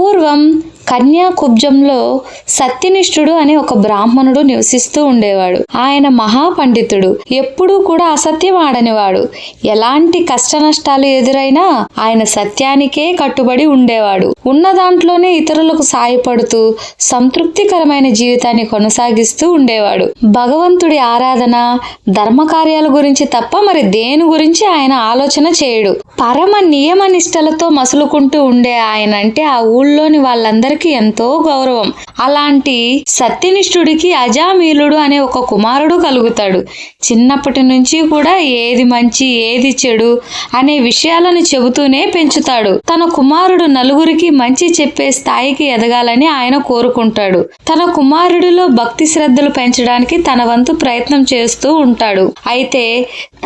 పూర్వం కన్యాకుబ్జంలో సత్యనిష్ఠుడు అనే ఒక బ్రాహ్మణుడు నివసిస్తూ ఉండేవాడు. ఆయన మహాపండితుడు, ఎప్పుడూ కూడా అసత్యం ఆడనివాడు. ఎలాంటి కష్ట నష్టాలు ఎదురైనా ఆయన సత్యానికే కట్టుబడి ఉండేవాడు. ఉన్న దాంట్లోనే ఇతరులకు సాయపడుతూ సంతృప్తికరమైన జీవితాన్ని కొనసాగిస్తూ ఉండేవాడు. భగవంతుడి ఆరాధన, ధర్మకార్యాల గురించి తప్ప మరి దేని గురించి ఆయన ఆలోచన చేయడు. పరమ నియమ నిష్టలతో మసులుకుంటూ ఉండే ఆయన అంటే ఆ ఊళ్ళోని వాళ్ళందరికీ ఎంతో గౌరవం. అలాంటి సత్యనిష్ఠుడికి అజామీలుడు అనే ఒక కుమారుడు కలుగుతాడు. చిన్నప్పటి నుంచి కూడా ఏది మంచి ఏది చెడు అనే విషయాలను చెబుతూనే పెంచుతాడు. తన కుమారుడు నలుగురికి మంచి చెప్పే స్థాయికి ఎదగాలని ఆయన కోరుకుంటాడు. తన కుమారుడిలో భక్తి శ్రద్ధలు పెంచడానికి తన వంతు ప్రయత్నం చేస్తూ ఉంటాడు. అయితే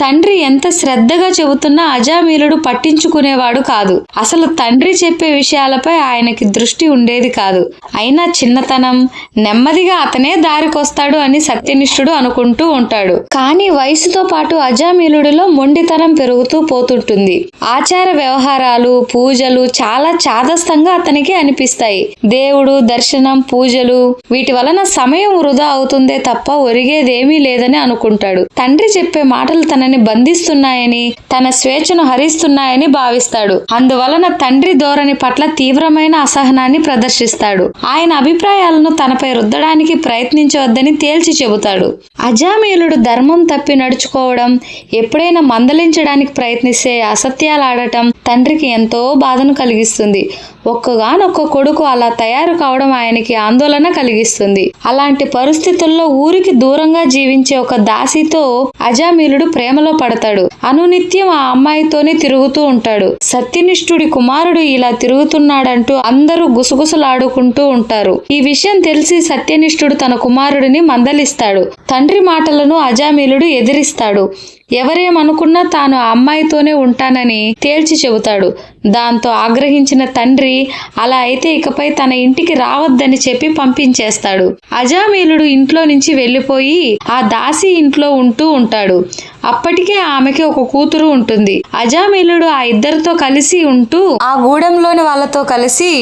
తండ్రి ఎంత శ్రద్ధగా చెబుతున్నా అజామీలుడు పట్టించుకునేవాడు కాదు. అసలు తండ్రి చెప్పే విషయాలపై ఆయనకి దృష్టి ఉండేది కాదు. అయినా చిన్నతనం, నెమ్మదిగా అతనే దారికొస్తాడు అని సత్యనిష్ఠుడు అనుకుంటూ ఉంటాడు. కానీ వయసుతో పాటు అజామీలుడిలో మొండితనం పెరుగుతూ పోతుంటుంది. ఆచార వ్యవహారాలు, పూజలు చాలా చాదస్తంగా అతనికి అనిపిస్తాయి. దేవుడు దర్శనం, పూజలు వీటి వలన సమయం వృధా అవుతుందే తప్ప ఒరిగేదేమీ లేదని అనుకుంటాడు. తండ్రి చెప్పే మాటలు తనని బంధిస్తున్నాయని, తన స్వేచ్ఛను హరిస్తున్నాయని భావిస్తాడు. అందువలన తండ్రి ధోరణి పట్ల తీవ్రమైన అసహనాన్ని ప్రదర్శిస్తాడు. ఆయన అభిప్రాయాలను తనపై రుద్దడానికి ప్రయత్నించవద్దని తేల్చి చెబుతాడు. అజామీలుడు ధర్మం తప్పి నడుచుకోవడం, ఎప్పుడైనా మందలించడానికి ప్రయత్నిస్తే అసత్యాలాడటం తండ్రికి ఎంతో బాధను కలిగిస్తుంది. ఒక్కగానొక్క కొడుకు అలా తయారు కావడం ఆయనకి ఆందోళన కలిగిస్తుంది. అలాంటి పరిస్థితుల్లో ఊరికి దూరంగా జీవించే ఒక దాసితో అజామీలుడు ప్రేమలో పడతాడు. అనునిత్యం ఆ అమ్మాయితోనే తిరుగుతూ ఉంటాడు. సత్యనిష్ఠుడి కుమారుడు ఇలా తిరుగుతున్నాడంటూ అందరూ గుసగుసలాడుకుంటూ ఉంటారు. ఈ విషయం తెలిసి సత్యనిష్ఠుడు తన కుమారుడిని మందలిస్తాడు. తండ్రి మాటలను అజామీలుడు ఎదిరిస్తాడు. ఎవరేమనుకున్నా తాను ఆ అమ్మాయితోనే ఉంటానని తేల్చి చెబుతాడు. దాంతో ఆగ్రహించిన తండ్రి అలా అయితే ఇకపై తన ఇంటికి రావద్దని చెప్పి పంపించేస్తాడు. అజామీలుడు ఇంట్లో నుంచి వెళ్లిపోయి ఆ దాసి ఇంట్లో ఉంటూ ఉంటాడు. అప్పటికే ఆమెకి ఒక కూతురు ఉంటుంది. అజామీలుడు ఆ ఇద్దరితో కలిసి ఉంటూ ఆ గూడెంలోని వాళ్ళతో కలిసి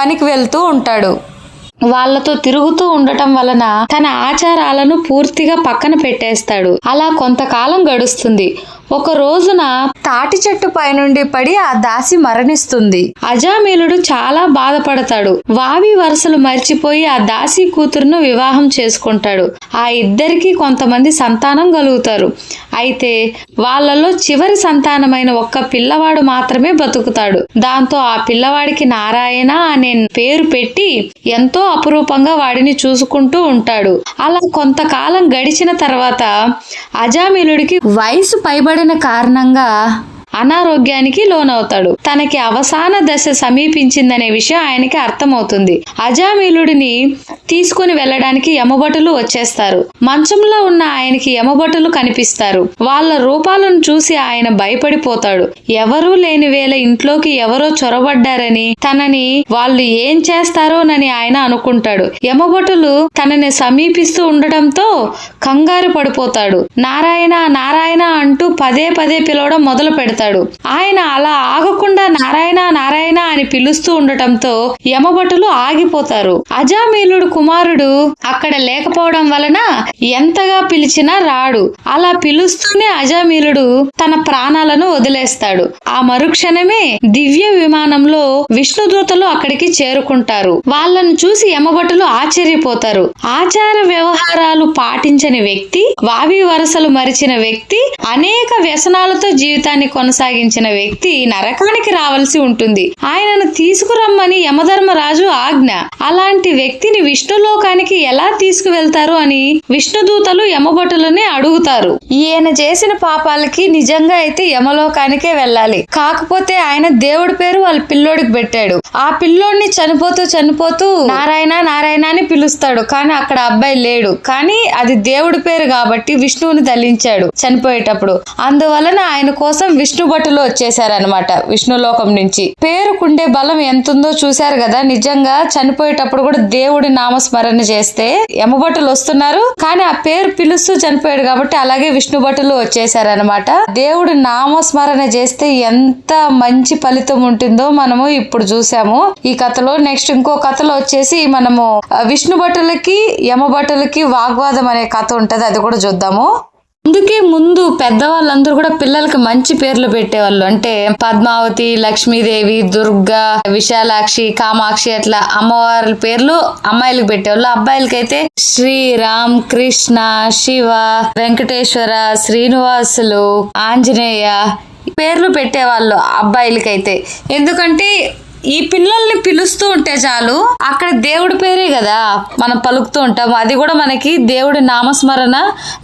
పనికి వెళ్తూ ఉంటాడు. వాళ్లతో తిరుగుతూ ఉండటం వలన తన ఆచారాలను పూర్తిగా పక్కన పెట్టేస్తాడు. అలా కొంతకాలం గడుస్తుంది. ఒక రోజున తాటి చెట్టు పైనుండి పడి ఆ దాసి మరణిస్తుంది. అజామీలుడు చాలా బాధపడతాడు. వావి వరుసలు మర్చిపోయి ఆ దాసి కూతురును వివాహం చేసుకుంటాడు. ఆ ఇద్దరికి కొంతమంది సంతానం కలుగుతారు. అయితే వాళ్ళలో చివరి సంతానమైన ఒక్క పిల్లవాడు మాత్రమే బతుకుతాడు. దాంతో ఆ పిల్లవాడికి నారాయణ అనే పేరు పెట్టి ఎంతో అపురూపంగా వాడిని చూసుకుంటూ ఉంటాడు. అలా కొంతకాలం గడిచిన తర్వాత అజామీలుడికి వయసు పైబడిన కారణంగా అనారోగ్యానికి లోనవుతాడు. తనకి అవసాన దశ సమీపించిందనే విషయం ఆయనకి అర్థమవుతుంది. అజామీలుడిని తీసుకుని వెళ్ళడానికి యమభటులు వచ్చేస్తారు. మంచంలో ఉన్న ఆయనకి యమభటులు కనిపిస్తారు. వాళ్ళ రూపాలను చూసి ఆయన భయపడిపోతాడు. ఎవరూ లేని వేళ ఇంట్లోకి ఎవరో చొరబడ్డారని, తనని వాళ్ళు ఏం చేస్తారోనని ఆయన అనుకుంటాడు. యమభటులు తనని సమీపిస్తూ ఉండటంతో కంగారు పడిపోతాడు. నారాయణ నారాయణ అంటూ పదే పదే పిలవడం మొదలు పెడతాడు. ఆయన అలా ఆగకుండా నారాయణ నారాయణ అని పిలుస్తూ ఉండటంతో యమభటులు ఆగిపోతారు. అజామీలుడు కుమారుడు అక్కడ లేకపోవడం వలన ఎంతగా పిలిచినా రాడు. అలా పిలుస్తూనే అజామీలుడు తన ప్రాణాలను వదిలేస్తాడు. ఆ మరుక్షణమే దివ్య విమానంలో విష్ణుదూతలు అక్కడికి చేరుకుంటారు. వాళ్ళను చూసి యమభటులు ఆశ్చర్యపోతారు. ఆచార వ్యవహారాలు పాటించని వ్యక్తి, వావి వరసలు మరిచిన వ్యక్తి, అనేక వ్యసనాలతో జీవితాన్ని కొనసాగించిన వ్యక్తి నరకానికి రావాల్సి ఉంటుంది. ఆయనను తీసుకురమ్మని యమధర్మరాజు ఆజ్ఞ. అలాంటి వ్యక్తిని విష్ణులోకానికి ఎలా తీసుకువెళ్తారు అని విష్ణుదూతలు యమభటులని అడుగుతారు. ఈయన చేసిన పాపాలకి నిజంగా అయితే యమలోకానికే వెళ్ళాలి. కాకపోతే ఆయన దేవుడి పేరు వాళ్ళ పిల్లోడికి పెట్టాడు. ఆ పిల్లోడిని చనిపోతూ నారాయణ నారాయణ అని పిలుస్తాడు. కానీ అక్కడ అబ్బాయి లేడు. కానీ అది దేవుడి పేరు కాబట్టి విష్ణువుని దలించాడు చనిపోయేటప్పుడు. అందువలన ఆయన కోసం విష్ణు విష్ణు భటులు వచ్చేసారనమాట విష్ణులోకం నుంచి. పేరుకుండే బలం ఎంతుందో చూశారు కదా. నిజంగా చనిపోయేటప్పుడు కూడా దేవుడి నామస్మరణ చేస్తే యమభటులు వస్తున్నారు, కానీ ఆ పేరు పిలుస్తూ చనిపోయాడు కాబట్టి అలాగే విష్ణు భటులు వచ్చేసారనమాట. దేవుడి నామస్మరణ చేస్తే ఎంత మంచి ఫలితం ఉంటుందో మనము ఇప్పుడు చూసాము ఈ కథలో. నెక్స్ట్ ఇంకో కథలో వచ్చేసి మనము విష్ణు భటులకి యమ భటులకి వాగ్వాదం అనే కథ ఉంటది, అది కూడా చూద్దాము. అందుకే ముందు పెద్దవాళ్ళందరూ కూడా పిల్లలకి మంచి పేర్లు పెట్టేవాళ్ళు. అంటే పద్మావతి, లక్ష్మీదేవి, దుర్గా, విశాలాక్షి, కామాక్షి అట్లా అమ్మవారి పేర్లు అమ్మాయిలకు పెట్టేవాళ్ళు. అబ్బాయిలకైతే శ్రీరామ్, కృష్ణ, శివ, వెంకటేశ్వర, శ్రీనివాసులు, ఆంజనేయ పేర్లు పెట్టేవాళ్ళు అబ్బాయిలకైతే. ఎందుకంటే ఈ పిల్లల్ని పిలుస్తూ ఉంటే చాలు, అక్కడ దేవుడి పేరే కదా మనం పలుకుతూ ఉంటాము, అది కూడా మనకి దేవుడి నామస్మరణ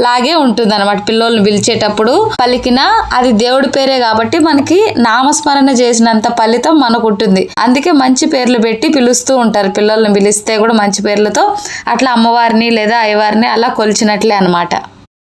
లాగే ఉంటుంది అనమాట. పిల్లల్ని పిలిచేటప్పుడు పలికిన అది దేవుడి పేరే కాబట్టి మనకి నామస్మరణ చేసినంత ఫలితం మనకు ఉంటుంది. అందుకే మంచి పేర్లు పెట్టి పిలుస్తూ ఉంటారు. పిల్లల్ని పిలిస్తే కూడా మంచి పేర్లతో అట్లా అమ్మవారిని లేదా అయ్యవారిని అలా కొలిచినట్లే అనమాట.